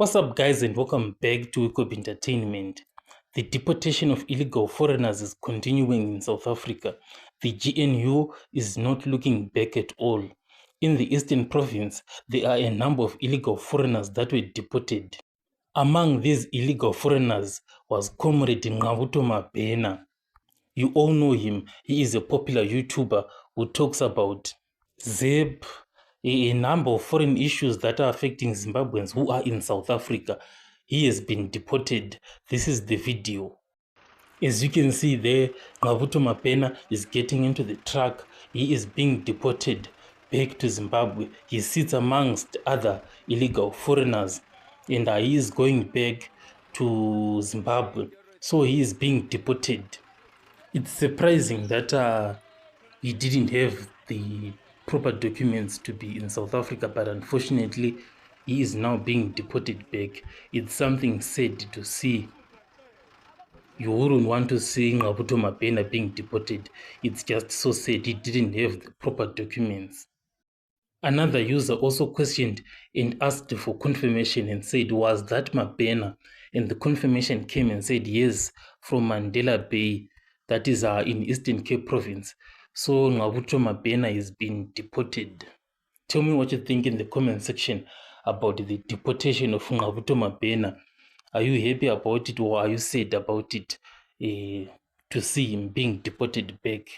What's up, guys, and welcome back to Ngqabutho Entertainment. The deportation of illegal foreigners is continuing in South Africa. The GNU is not looking back at all. In the Eastern Province, there are a number of illegal foreigners that were deported. Among these illegal foreigners was Comrade Ngqabutho Mabhena. You all know him. He is a popular YouTuber who talks about ZEP, a number of foreign issues that are affecting Zimbabweans who are in South Africa. He has been deported. This is the video. As you can see there, Ngqabutho Mabhena is getting into the truck. He is being deported back to Zimbabwe. He sits amongst other illegal foreigners and he is going back to Zimbabwe. So he is being deported. It's surprising that he didn't have the proper documents to be in South Africa, but unfortunately, he is now being deported back. It's something sad to see. You wouldn't want to see Ngqabutho Mabhena being deported. It's just so sad he didn't have the proper documents. Another user also questioned and asked for confirmation and said, was that Mabhena? And the confirmation came and said, yes, from Mandela Bay, that is in Eastern Cape Province. So Ngqabutho Mabhena is being deported. Tell me what you think in the comment section about the deportation of Ngqabutho Mabhena. Are you happy about it, or are you sad about it to see him being deported back?